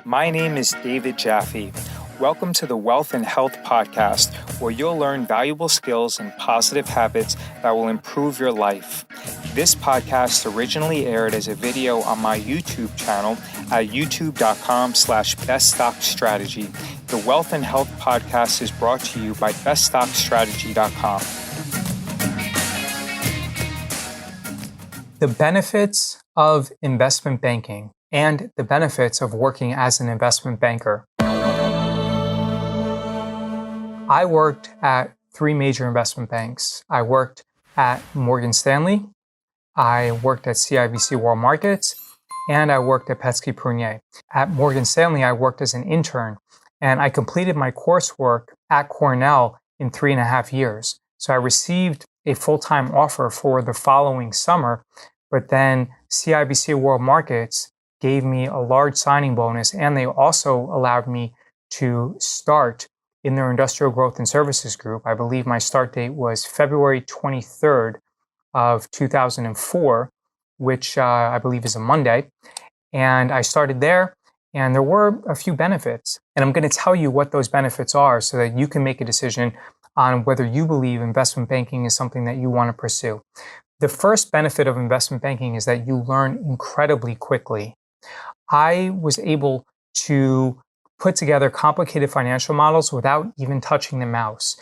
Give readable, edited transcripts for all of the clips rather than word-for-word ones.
My name is David Jaffee. Welcome to the Wealth and Health Podcast, where you'll learn valuable skills and positive habits that will improve your life. This podcast originally aired as a video on my YouTube channel at youtube.com/BestStockStrategy. The Wealth and Health Podcast is brought to you by BestStockStrategy.com. The benefits of investment banking and the benefits of working as an investment banker. I worked at three major investment banks. I worked at Morgan Stanley, I worked at CIBC World Markets, and I worked at Petsky Prunier. At Morgan Stanley, I worked as an intern, and I completed my coursework at Cornell in 3.5 years. So I received a full-time offer for the following summer, but then CIBC World Markets gave me a large signing bonus, and they also allowed me to start in their industrial growth and services group. I believe my start date was February 23rd of 2004, which I believe is a Monday. And I started there, and there were a few benefits. And I'm going to tell you what those benefits are so that you can make a decision on whether you believe investment banking is something that you want to pursue. The first benefit of investment banking is that you learn incredibly quickly. I was able to put together complicated financial models without even touching the mouse.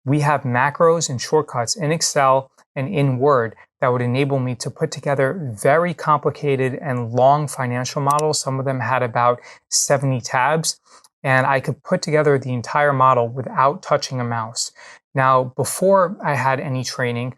We have macros and shortcuts in Excel and in Word that would enable me to put together very complicated and long financial models. Some of them had about 70 tabs, and I could put together the entire model without touching a mouse. Now, before I had any training,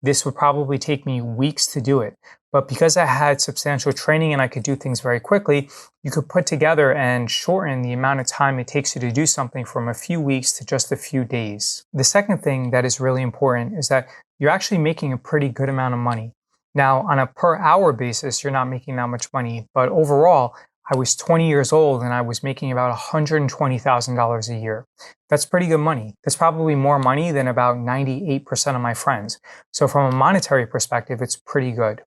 this would probably take me weeks to do it. But because I had substantial training and I could do things very quickly, you could put together and shorten the amount of time it takes you to do something from a few weeks to just a few days. The second thing that is really important is that you're actually making a pretty good amount of money. Now, on a per hour basis, you're not making that much money, but overall, I was 20 years old and I was making about $120,000 a year. That's pretty good money. That's probably more money than about 98% of my friends. So from a monetary perspective, it's pretty good.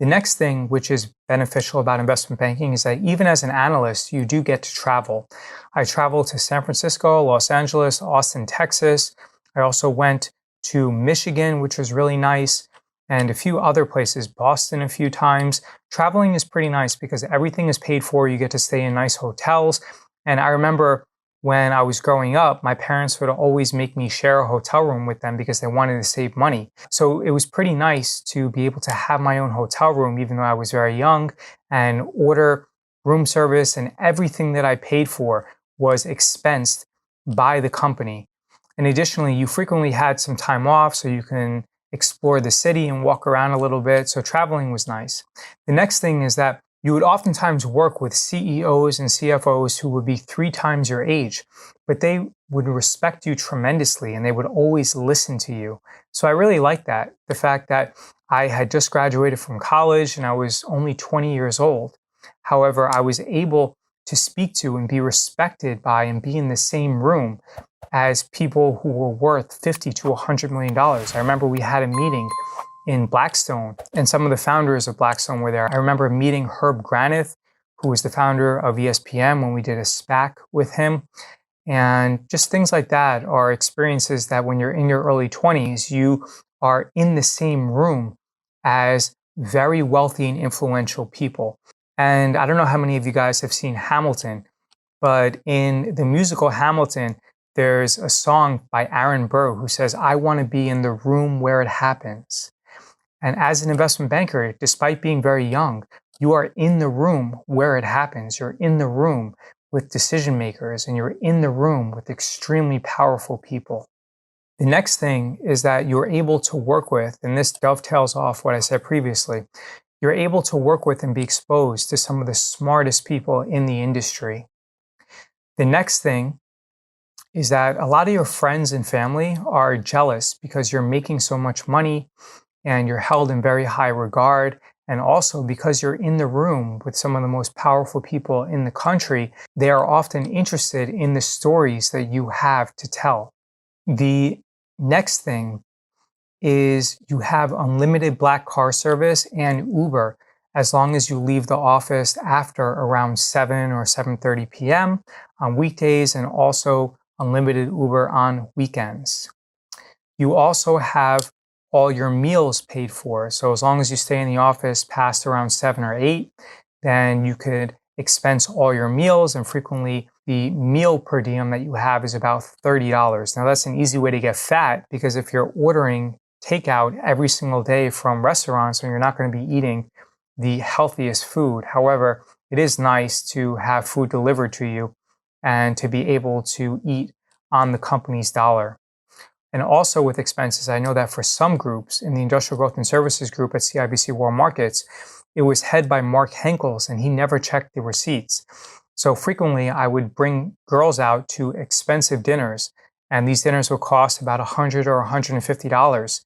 The next thing which is beneficial about investment banking is that even as an analyst, you do get to travel. I traveled to San Francisco, Los Angeles, Austin, Texas. I also went to Michigan, which was really nice, and a few other places, Boston a few times. Traveling is pretty nice because everything is paid for. You get to stay in nice hotels. And I remember when I was growing up, my parents would always make me share a hotel room with them because they wanted to save money. So it was pretty nice to be able to have my own hotel room, even though I was very young, and order room service, and everything that I paid for was expensed by the company. And additionally, you frequently had some time off so you can explore the city and walk around a little bit. So traveling was nice. The next thing is that you would oftentimes work with CEOs and CFOs who would be 3 times your age, but they would respect you tremendously and they would always listen to you. So I really liked that. The fact that I had just graduated from college and I was only 20 years old. However, I was able to speak to and be respected by and be in the same room as people who were worth $50 to $100 million. I remember we had a meeting in Blackstone, and some of the founders of Blackstone were there. I remember meeting Herb Granath, who was the founder of ESPN, when we did a SPAC with him. And just things like that are experiences that when you're in your early 20s, you are in the same room as very wealthy and influential people. And I don't know how many of you guys have seen Hamilton, but in the musical Hamilton, there's a song by Aaron Burr who says, "I want to be in the room where it happens." And as an investment banker, despite being very young, you are in the room where it happens. You're in the room with decision makers, and you're in the room with extremely powerful people. The next thing is that you're able to work with, and this dovetails off what I said previously, you're able to work with and be exposed to some of the smartest people in the industry. The next thing is that a lot of your friends and family are jealous because you're making so much money and you're held in very high regard. And also because you're in the room with some of the most powerful people in the country, they are often interested in the stories that you have to tell. The next thing is you have unlimited black car service and Uber as long as you leave the office after around 7 or 7:30 p.m. on weekdays, and also unlimited Uber on weekends. You also have all your meals paid for. So as long as you stay in the office past around 7 or 8, then you could expense all your meals, and frequently the meal per diem that you have is about $30. Now that's an easy way to get fat, because if you're ordering takeout every single day from restaurants, then you're not going to be eating the healthiest food. However, it is nice to have food delivered to you and to be able to eat on the company's dollar. And also with expenses, I know that for some groups in the Industrial Growth and Services group at CIBC World Markets, it was head by Mark Henkels, and he never checked the receipts. So frequently I would bring girls out to expensive dinners, and these dinners would cost about $100 or $150,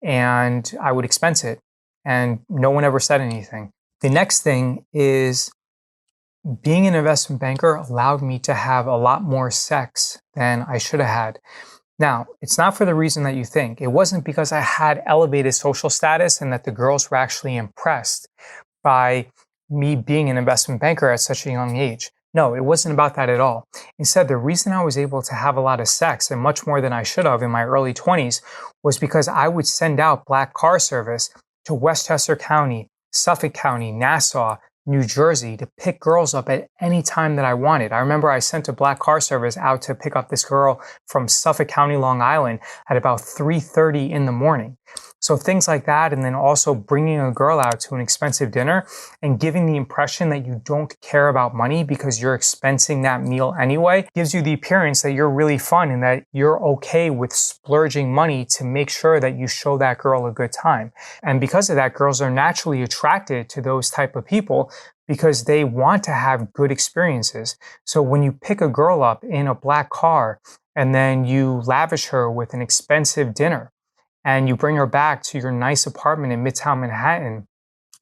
and I would expense it, and no one ever said anything. The next thing is, being an investment banker allowed me to have a lot more sex than I should have had. Now, it's not for the reason that you think. It wasn't because I had elevated social status and that the girls were actually impressed by me being an investment banker at such a young age. No, it wasn't about that at all. Instead, the reason I was able to have a lot of sex, and much more than I should have in my early 20s, was because I would send out black car service to Westchester County, Suffolk County, Nassau, New Jersey to pick girls up at any time that I wanted. I remember I sent a black car service out to pick up this girl from Suffolk County, Long Island at about 3:30 in the morning. So things like that, and then also bringing a girl out to an expensive dinner and giving the impression that you don't care about money because you're expensing that meal anyway, gives you the appearance that you're really fun and that you're okay with splurging money to make sure that you show that girl a good time. And because of that, girls are naturally attracted to those type of people because they want to have good experiences. So when you pick a girl up in a black car and then you lavish her with an expensive dinner, and you bring her back to your nice apartment in Midtown Manhattan,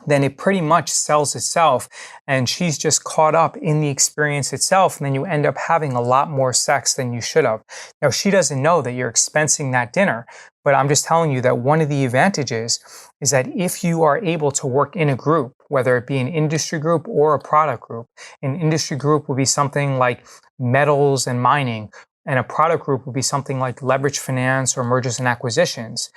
then it pretty much sells itself, and she's just caught up in the experience itself, and then you end up having a lot more sex than you should have. Now, she doesn't know that you're expensing that dinner, but I'm just telling you that one of the advantages is that if you are able to work in a group, whether it be an industry group or a product group, an industry group will be something like metals and mining, and a product group would be something like leverage finance or mergers and acquisitions.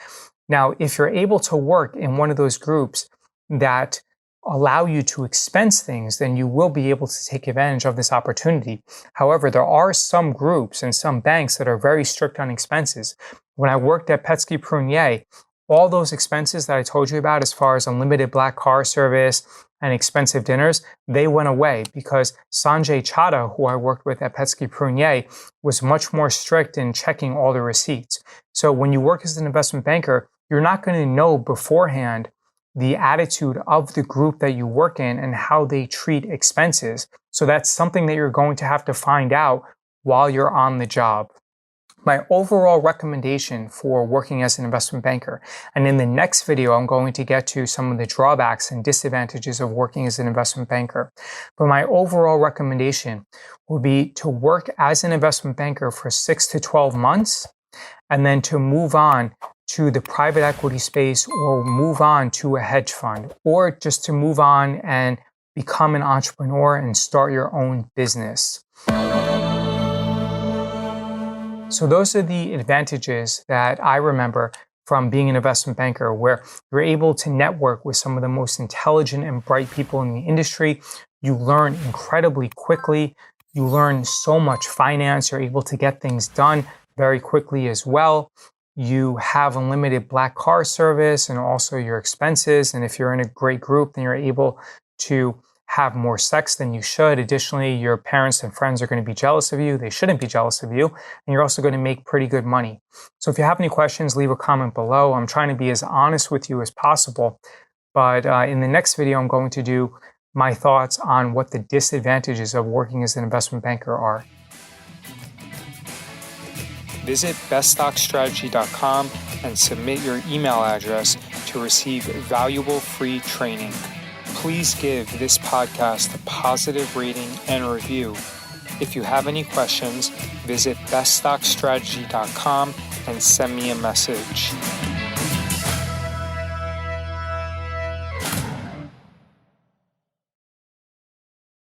Now, if you're able to work in one of those groups that allow you to expense things, then you will be able to take advantage of this opportunity. However, there are some groups and some banks that are very strict on expenses. When I worked at Petsky Prunier, all those expenses that I told you about as far as unlimited black car service and expensive dinners, they went away because Sanjay Chadha, who I worked with at Petsky Prunier, was much more strict in checking all the receipts. So when you work as an investment banker, you're not going to know beforehand the attitude of the group that you work in and how they treat expenses. So that's something that you're going to have to find out while you're on the job. My overall recommendation for working as an investment banker, and in the next video, I'm going to get to some of the drawbacks and disadvantages of working as an investment banker. But my overall recommendation would be to work as an investment banker for 6 to 12 months, and then to move on to the private equity space or move on to a hedge fund, or just to move on and become an entrepreneur and start your own business. So those are the advantages that I remember from being an investment banker, where you're able to network with some of the most intelligent and bright people in the industry. You learn incredibly quickly. You learn so much finance. You're able to get things done very quickly as well. You have unlimited black car service and also your expenses. And if you're in a great group, then you're able to have more sex than you should. Additionally, your parents and friends are going to be jealous of you. They shouldn't be jealous of you. And you're also going to make pretty good money. So if you have any questions, leave a comment below. I'm trying to be as honest with you as possible. But in the next video, I'm going to do my thoughts on what the disadvantages of working as an investment banker are. Visit BestStockStrategy.com and submit your email address to receive valuable free training. Please give this podcast a positive rating and review. If you have any questions, visit BestStockStrategy.com and send me a message.